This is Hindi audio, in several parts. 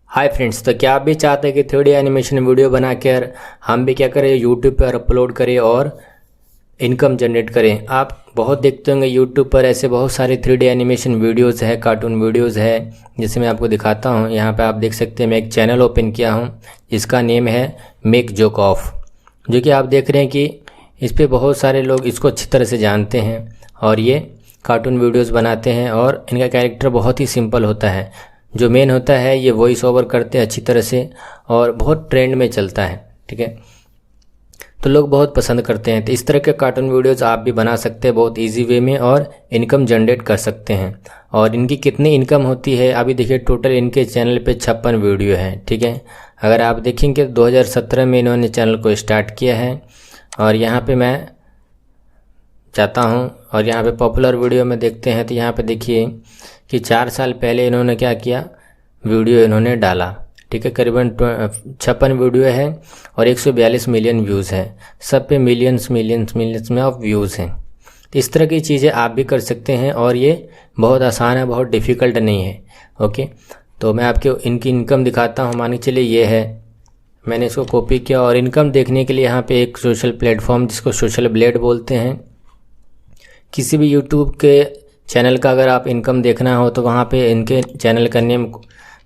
हाय फ्रेंड्स, तो क्या आप भी चाहते हैं कि 3D एनिमेशन वीडियो बनाकर हम भी क्या करें यूट्यूब पर अपलोड करें और इनकम जनरेट करें। आप बहुत देखते होंगे यूट्यूब पर ऐसे बहुत सारे 3D एनिमेशन वीडियोस है, कार्टून वीडियोस है, जिसे मैं आपको दिखाता हूं। यहाँ पे आप देख सकते हैं मैं एक चैनल ओपन किया हूं जिसका नेम है मेक जोक ऑफ, जो कि आप देख रहे हैं कि इस पर बहुत सारे लोग इसको अच्छी तरह से जानते हैं और ये कार्टून वीडियोज़ बनाते हैं और इनका कैरेक्टर बहुत ही सिंपल होता है। जो मेन होता है ये वॉइस ओवर करते हैं अच्छी तरह से और बहुत ट्रेंड में चलता है, ठीक है, तो लोग बहुत पसंद करते हैं। तो इस तरह के कार्टून वीडियोज़ आप भी बना सकते हैं बहुत इजी वे में और इनकम जनरेट कर सकते हैं। और इनकी कितनी इनकम होती है अभी देखिए, टोटल इनके चैनल पे 56 वीडियो है, ठीक है। अगर आप देखेंगे 2017 में इन्होंने चैनल को स्टार्ट किया है और यहाँ पे मैं चाहता हूँ और यहाँ पे पॉपुलर वीडियो में देखते हैं तो यहाँ पे देखिए कि 4 साल पहले इन्होंने क्या किया, वीडियो इन्होंने डाला, ठीक है। करीबन 56 वीडियो है और 142 मिलियन व्यूज़ है, सब पे मिलियंस में ऑफ व्यूज़ हैं। तो इस तरह की चीज़ें आप भी कर सकते हैं और ये बहुत आसान है, बहुत डिफ़िकल्ट नहीं है, ओके। तो मैं आपको इनकी इनकम दिखाता हूँ। मान के चलिए ये है, मैंने इसको कॉपी किया और इनकम देखने के लिए यहाँ पे एक सोशल प्लेटफॉर्म जिसको सोशल ब्लेड बोलते हैं, किसी भी यूट्यूब के चैनल का अगर आप इनकम देखना हो तो वहाँ पे इनके चैनल का नेम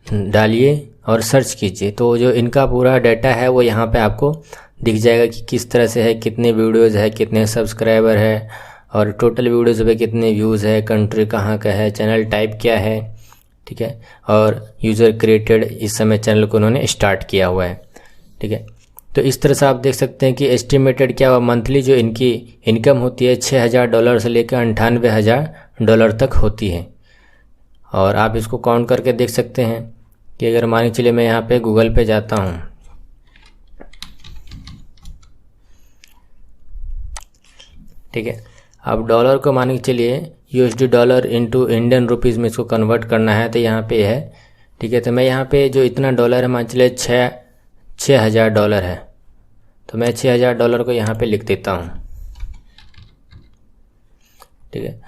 डालिए और सर्च कीजिए, तो जो इनका पूरा डाटा है वो यहाँ पे आपको दिख जाएगा कि किस तरह से है, कितने वीडियोज़ है, कितने सब्सक्राइबर है और टोटल वीडियोज़ पे कितने व्यूज़ है, कंट्री कहाँ का है, चैनल टाइप क्या है, ठीक है, और यूज़र क्रिएटेड इस समय चैनल को उन्होंने स्टार्ट किया हुआ है, ठीक है। तो इस तरह से आप देख सकते हैं कि एस्टिमेटेड क्या हुआ, मंथली जो इनकी इनकम होती है $6,000 से लेकर $98,000 तक होती है। और आप इसको काउंट करके देख सकते हैं कि अगर मान के चलिए मैं यहाँ पे गूगल पे जाता हूँ, ठीक है, अब डॉलर को मान के चलिए USD dollar into Indian rupees में इसको कन्वर्ट करना है तो यहाँ पे है, ठीक है। तो मैं यहाँ पे जो इतना डॉलर है मान चलिए $6,000 है, तो मैं $6,000 को यहाँ पे लिख देता हूँ, ठीक है।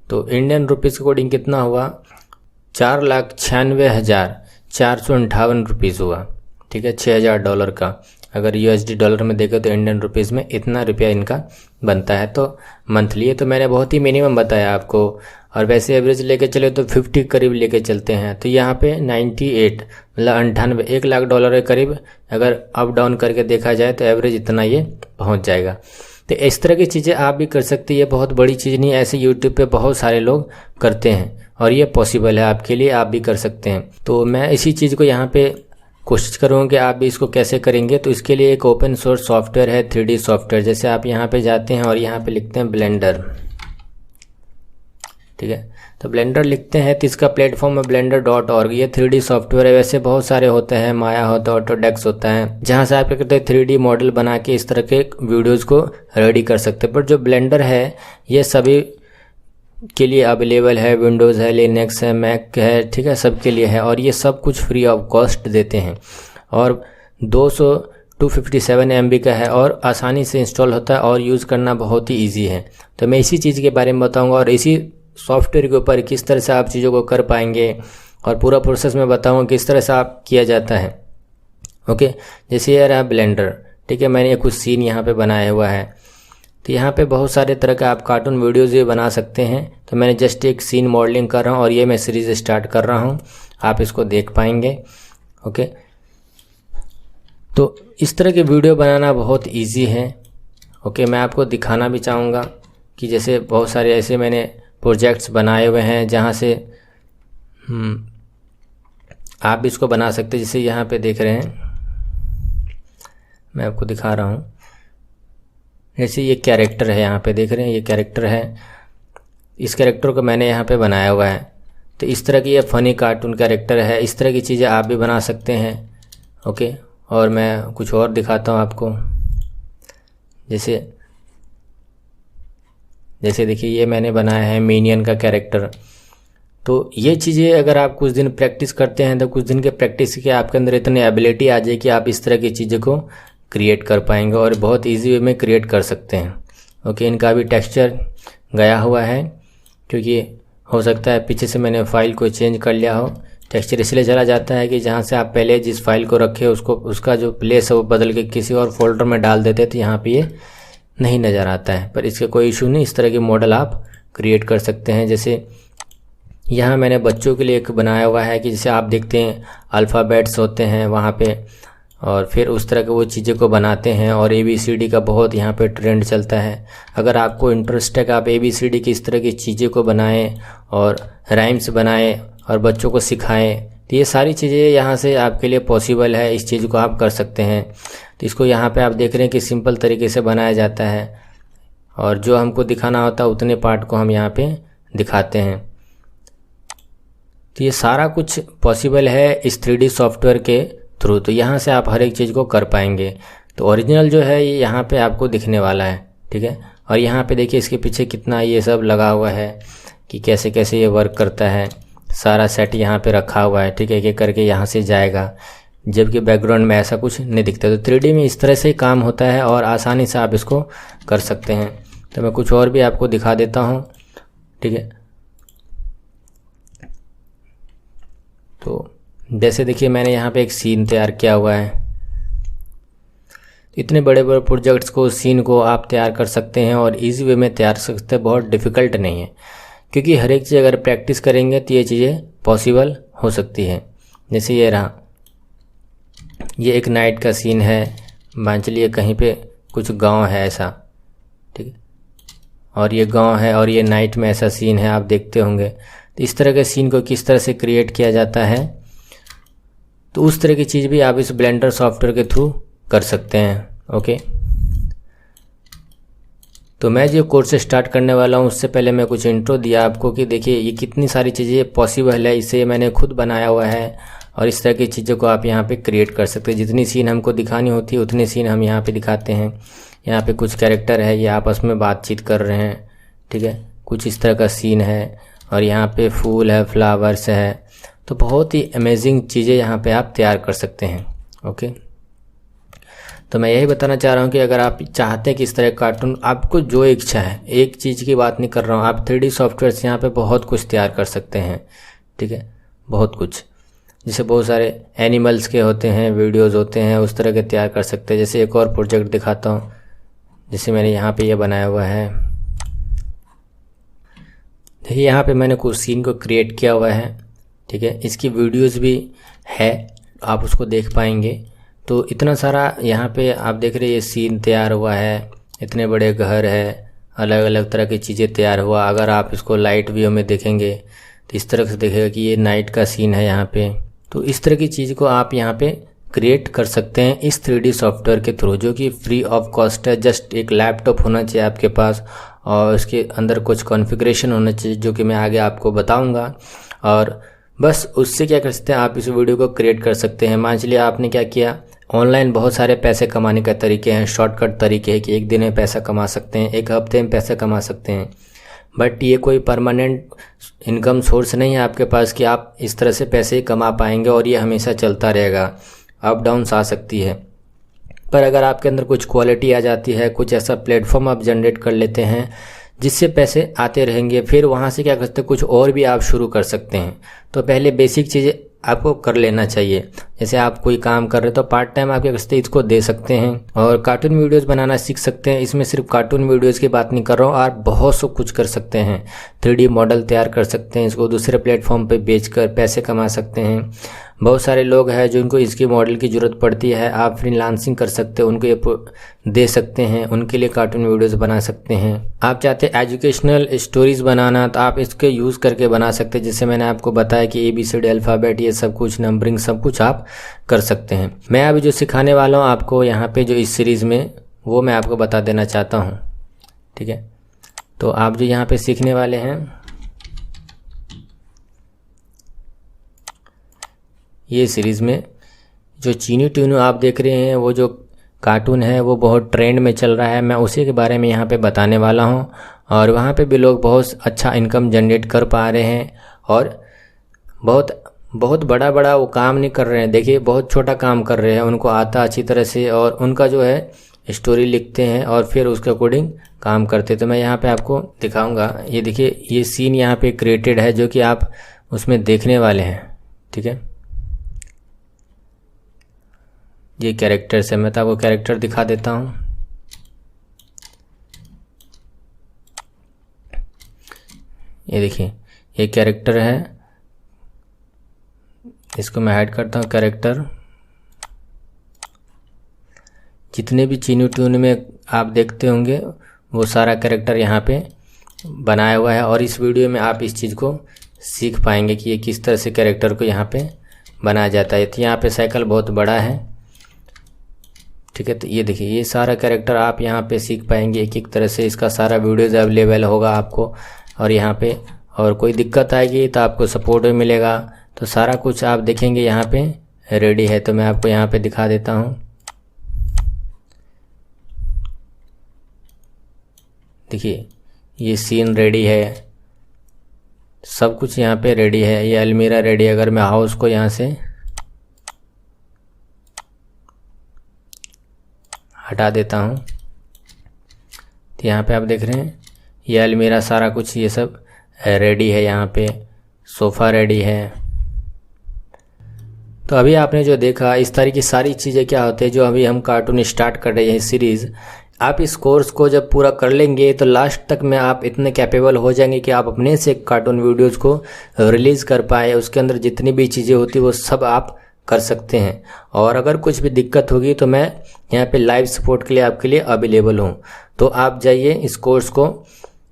तो इंडियन रुपीज़ के अकॉर्डिंग कितना हुआ, 4,96,458 रुपीज़ हुआ, ठीक है, $6,000 का। अगर USD डॉलर में देखें तो इंडियन रुपीज़ में इतना रुपया इनका बनता है। तो मंथली है, तो मैंने बहुत ही मिनिमम बताया आपको, और वैसे एवरेज लेके चले तो 50 करीब लेके चलते हैं। तो यहाँ पे 98 मतलब 98 $1,00,000 के करीब अगर अप डाउन करके देखा जाए तो एवरेज इतना ये पहुँच जाएगा। तो इस तरह की चीज़ें आप भी कर सकते हैं, ये बहुत बड़ी चीज़ नहीं है, ऐसे यूट्यूब पे बहुत सारे लोग करते हैं और ये पॉसिबल है आपके लिए, आप भी कर सकते हैं। तो मैं इसी चीज़ को यहाँ पे कोशिश करूँगा कि आप भी इसको कैसे करेंगे। तो इसके लिए एक ओपन सोर्स सॉफ्टवेयर है 3D सॉफ्टवेयर, जैसे आप यहाँ पे जाते हैं और यहाँ पे लिखते हैं ब्लेंडर, ठीक है। तो ब्लेंडर लिखते हैं तो इसका प्लेटफॉर्म है blender.org। ये 3D सॉफ्टवेयर है, वैसे बहुत सारे होते हैं, माया होता है, ऑटोडेस्क होता है, जहाँ से आप क्या करते हैं 3D मॉडल बना के इस तरह के वीडियोज़ को रेडी कर सकते हैं। पर जो ब्लेंडर है ये सभी के लिए अवेलेबल है, विंडोज़ है, लिनक्स है, मैक है, ठीक है, सबके लिए है और ये सब कुछ फ्री ऑफ कॉस्ट देते हैं और 257 MB का है और आसानी से इंस्टॉल होता है और यूज़ करना बहुत ही ईजी है। तो मैं इसी चीज़ के बारे में बताऊँगा और इसी सॉफ्टवेयर के ऊपर किस तरह से आप चीज़ों को कर पाएंगे और पूरा प्रोसेस में बताऊँगा किस तरह से आप किया जाता है, ओके। जैसे ये रहा ब्लेंडर, ठीक है, मैंने कुछ सीन यहाँ पे बनाया हुआ है। तो यहाँ पे बहुत सारे तरह का आप कार्टून वीडियोज़ भी बना सकते हैं। तो मैंने जस्ट एक सीन मॉडलिंग कर रहा हूँ और ये मैं सीरीज़ स्टार्ट कर रहा हूँ, आप इसको देख पाएंगे, ओके। तो इस तरह के वीडियो बनाना बहुत इजी है, ओके। मैं आपको दिखाना भी चाहूँगा कि जैसे बहुत सारे ऐसे मैंने प्रोजेक्ट्स बनाए हुए हैं जहाँ से आप भी इसको बना सकते हैं। जैसे यहाँ पे देख रहे हैं, मैं आपको दिखा रहा हूँ, जैसे ये कैरेक्टर है, यहाँ पे देख रहे हैं ये कैरेक्टर है, इस कैरेक्टर को मैंने यहाँ पे बनाया हुआ है। तो इस तरह की ये फ़नी कार्टून कैरेक्टर है, इस तरह की चीज़ें आप भी बना सकते हैं, ओके। और मैं कुछ और दिखाता हूँ आपको, जैसे देखिए ये मैंने बनाया है मिनियन का कैरेक्टर। तो ये चीज़ें अगर आप कुछ दिन प्रैक्टिस करते हैं तो कुछ दिन के प्रैक्टिस के आपके अंदर इतनी एबिलिटी आ जाए कि आप इस तरह की चीज़ों को क्रिएट कर पाएंगे और बहुत इजी वे में क्रिएट कर सकते हैं, ओके। इनका भी टेक्सचर गया हुआ है क्योंकि हो सकता है पीछे से मैंने फाइल को चेंज कर लिया हो, टेक्सचर इसलिए चला जाता है कि जहाँ से आप पहले जिस फाइल को रखे उसको उसका जो प्लेस है वो बदल के किसी और फोल्डर में डाल देते तो यहाँ पे ये नहीं नज़र आता है। पर इसका कोई इशू नहीं, इस तरह के मॉडल आप क्रिएट कर सकते हैं। जैसे यहाँ मैंने बच्चों के लिए एक बनाया हुआ है कि जैसे आप देखते हैं अल्फ़ाबेट्स होते हैं वहाँ पे, और फिर उस तरह के वो चीज़ें को बनाते हैं। और ABCD का बहुत यहाँ पे ट्रेंड चलता है। अगर आपको इंटरेस्ट है कि आप ABCD की इस तरह की चीज़ें को बनाएं और राइम्स बनाएं और बच्चों को सिखाएं, तो ये सारी चीज़ें यहाँ से आपके लिए पॉसिबल है, इस चीज़ को आप कर सकते हैं। तो इसको यहाँ पे आप देख रहे हैं कि सिंपल तरीके से बनाया जाता है और जो हमको दिखाना होता है उतने पार्ट को हम यहाँ पे दिखाते हैं। तो ये सारा कुछ पॉसिबल है इस 3D सॉफ्टवेयर के थ्रू। तो यहाँ से आप हर एक चीज़ को कर पाएंगे। तो ओरिजिनल जो है ये यहाँ पे आपको दिखने वाला है, ठीक है। और यहाँ पे देखिए इसके पीछे कितना ये सब लगा हुआ है कि कैसे कैसे ये वर्क करता है। सारा सेट यहाँ पे रखा हुआ है, ठीक है। एक एक करके यहाँ से जाएगा, जबकि बैकग्राउंड में ऐसा कुछ नहीं दिखता। तो 3D में इस तरह से काम होता है और आसानी से आप इसको कर सकते हैं। तो मैं कुछ और भी आपको दिखा देता हूँ, ठीक है। तो जैसे देखिए मैंने यहाँ पे एक सीन तैयार किया हुआ है। इतने बड़े बड़े प्रोजेक्ट्स को, सीन को आप तैयार कर सकते हैं और इजी वे में तैयार कर सकते हैं। बहुत डिफ़िकल्ट नहीं है, क्योंकि हर एक चीज़ अगर प्रैक्टिस करेंगे तो ये चीज़ें पॉसिबल हो सकती है। जैसे ये रहा, ये एक नाइट का सीन है। मान चलिए कहीं पे कुछ गांव है ऐसा, ठीक है, और ये गांव है और ये नाइट में ऐसा सीन है, आप देखते होंगे। तो इस तरह के सीन को किस तरह से क्रिएट किया जाता है, तो उस तरह की चीज़ भी आप इस ब्लेंडर सॉफ्टवेयर के थ्रू कर सकते हैं। ओके, तो मैं जो कोर्स स्टार्ट करने वाला हूँ उससे पहले मैं कुछ इंट्रो दिया आपको कि देखिए ये कितनी सारी चीज़ें पॉसिबल है। इसे मैंने खुद बनाया हुआ है और इस तरह की चीज़ों को आप यहाँ पे क्रिएट कर सकते हैं। जितनी सीन हमको दिखानी होती है उतनी सीन हम यहाँ पे दिखाते हैं। यहाँ पे कुछ कैरेक्टर है, ये आपस में बातचीत कर रहे हैं, ठीक है, कुछ इस तरह का सीन है। और यहाँ पे फूल है, फ्लावर्स है। तो बहुत ही अमेजिंग चीज़ें यहाँ पे आप तैयार कर सकते हैं। ओके, तो मैं यही बताना चाह रहा हूँ कि अगर आप चाहते हैं कि इस तरह कार्टून, आपको जो इच्छा है, एक चीज़ की बात नहीं कर रहा हूँ, आप 3D सॉफ्टवेयर से यहाँ पे बहुत कुछ तैयार कर सकते हैं, ठीक है, बहुत कुछ। जैसे बहुत सारे एनिमल्स के होते हैं, वीडियोज़ होते हैं, उस तरह के तैयार कर सकते हैं। जैसे एक और प्रोजेक्ट दिखाता हूँ, जैसे मैंने यहाँ पे ये बनाया हुआ है। देखिए यहाँ पे मैंने कुछ सीन को क्रिएट किया हुआ है, ठीक है। इसकी वीडियोज़ भी है, आप उसको देख पाएंगे। तो इतना सारा यहाँ पे आप देख रहे हैं, ये सीन तैयार हुआ है, इतने बड़े घर है, अलग अलग तरह की चीज़ें तैयार हुआ। अगर आप इसको लाइट व्यू में देखेंगे तो इस तरह से देखेगा कि ये नाइट का सीन है यहाँ पे। तो इस तरह की चीज़ को आप यहाँ पे क्रिएट कर सकते हैं इस 3D सॉफ्टवेयर के थ्रू, जो कि फ्री ऑफ कॉस्ट है। जस्ट एक लैपटॉप होना चाहिए आपके पास और उसके अंदर कुछ कॉन्फ़िगरेशन होना चाहिए, जो कि मैं आगे आपको बताऊँगा। और बस उससे क्या कर सकते हैं, आप इस वीडियो को क्रिएट कर सकते हैं। मान चलिए आपने क्या किया, ऑनलाइन बहुत सारे पैसे कमाने का तरीके हैं, शॉर्टकट तरीके हैं कि एक दिन में पैसा कमा सकते हैं, एक हफ्ते में पैसा कमा सकते हैं। बट ये कोई परमानेंट इनकम सोर्स नहीं है आपके पास कि आप इस तरह से पैसे कमा पाएंगे और ये हमेशा चलता रहेगा। अप डाउन्स आ सकती है। पर अगर आपके अंदर कुछ क्वालिटी आ जाती है, कुछ ऐसा प्लेटफॉर्म आप जनरेट कर लेते हैं जिससे पैसे आते रहेंगे, फिर वहाँ से क्या कर सकते हैं, कुछ और भी आप शुरू कर सकते हैं। तो पहले बेसिक चीज़ें आपको कर लेना चाहिए। जैसे आप कोई काम कर रहे हो तो पार्ट टाइम आप क्या कर सकते हैं, इसको दे सकते हैं और कार्टून वीडियोस बनाना सीख सकते हैं। इसमें सिर्फ कार्टून वीडियोस की बात नहीं कर रहा हूँ, आप बहुत सब कुछ कर सकते हैं। 3D मॉडल तैयार कर सकते हैं, इसको दूसरे प्लेटफॉर्म पे बेचकर पैसे कमा सकते हैं। बहुत सारे लोग हैं जिनको इसकी मॉडल की ज़रूरत पड़ती है, आप फ्रीलांसिंग कर सकते हैं, उनको ये दे सकते हैं, उनके लिए कार्टून वीडियोस बना सकते हैं। आप चाहते हैं एजुकेशनल स्टोरीज़ बनाना, तो आप इसके यूज़ करके बना सकते हैं। जैसे मैंने आपको बताया कि ABCD अल्फ़ाबेट, ये सब कुछ नंबरिंग सब कुछ आप कर सकते हैं। मैं अभी जो सिखाने वाला हूँ आपको यहाँ पे जो इस सीरीज़ में, वो मैं आपको बता देना चाहता हूँ, ठीक है। तो आप जो यहाँ पे सीखने वाले हैं, ये सीरीज़ में जो चीनी ट्यूनो आप देख रहे हैं, वो जो कार्टून है वो बहुत ट्रेंड में चल रहा है। मैं उसी के बारे में यहाँ पे बताने वाला हूँ और वहाँ पे भी लोग बहुत अच्छा इनकम जनरेट कर पा रहे हैं और बहुत बड़ा वो काम नहीं कर रहे हैं। देखिए बहुत छोटा काम कर रहे हैं, उनको आता अच्छी तरह से और उनका जो है स्टोरी लिखते हैं और फिर उसके अकॉर्डिंग काम करते हैं। तो मैं यहाँ पे आपको दिखाऊंगा। ये देखिए, ये सीन यहाँ पे क्रिएटेड है जो कि आप उसमें देखने वाले हैं, ठीक है, ये कैरेक्टर से मैं तो आपको कैरेक्टर दिखा देता हूँ। ये देखिए ये कैरेक्टर है, इसको मैं हाइड करता हूँ। कैरेक्टर जितने भी चीनी ट्यून में आप देखते होंगे वो सारा कैरेक्टर यहाँ पे बनाया हुआ है, और इस वीडियो में आप इस चीज़ को सीख पाएंगे कि ये किस तरह से कैरेक्टर को यहाँ पे बनाया जाता है। तो यहाँ पे साइकिल बहुत बड़ा है, ठीक है। तो ये देखिए ये सारा कैरेक्टर आप यहाँ पे सीख पाएंगे एक एक तरह से। इसका सारा वीडियोज़ अवेलेबल होगा आपको, और यहाँ पे और कोई दिक्कत आएगी तो आपको सपोर्ट भी मिलेगा। तो सारा कुछ आप देखेंगे यहाँ पे रेडी है। तो मैं आपको यहाँ पे दिखा देता हूँ। देखिए ये सीन रेडी है, सब कुछ यहाँ पे रेडी है। ये अलमीरा रेडी है। अगर मैं हाउस को यहाँ से हटा देता हूँ तो यहाँ पे आप देख रहे हैं ये अलमीरा सारा कुछ ये सब रेडी है। यहाँ पे सोफ़ा रेडी है। तो अभी आपने जो देखा इस तरह की सारी चीज़ें क्या होते हैं जो अभी हम कार्टून स्टार्ट कर रहे हैं सीरीज़। आप इस कोर्स को जब पूरा कर लेंगे तो लास्ट तक में आप इतने कैपेबल हो जाएंगे कि आप अपने से कार्टून वीडियोज़ को रिलीज़ कर पाए। उसके अंदर जितनी भी चीज़ें होती वो सब आप कर सकते हैं। और अगर कुछ भी दिक्कत होगी तो मैं यहाँ पे लाइव सपोर्ट के लिए आपके लिए अवेलेबल हूँ। तो आप जाइए इस कोर्स को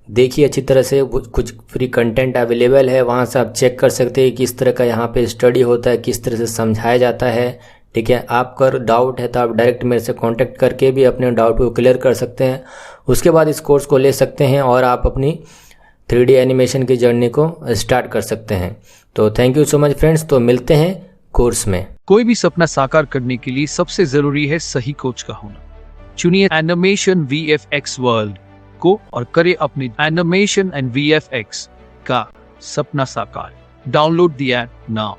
देखिए अच्छी तरह से। कुछ फ्री कंटेंट अवेलेबल है, वहाँ से आप चेक कर सकते हैं किस तरह का यहाँ पे स्टडी होता है, किस तरह से समझाया जाता है, ठीक है। आपका डाउट है तो आप डायरेक्ट मेरे से कांटेक्ट करके भी अपने डाउट को क्लियर कर सकते हैं। उसके बाद इस कोर्स को ले सकते हैं और आप अपनी 3D एनिमेशन की जर्नी को स्टार्ट कर सकते हैं। तो thank you so much friends. तो मिलते हैं कोर्स में। कोई भी सपना साकार करने के लिए सबसे जरूरी है सही कोच का होना। चुनिए एनिमेशन VFX वर्ल्ड को और करें अपने एनिमेशन एंड VFX का सपना साकार। Download the app now.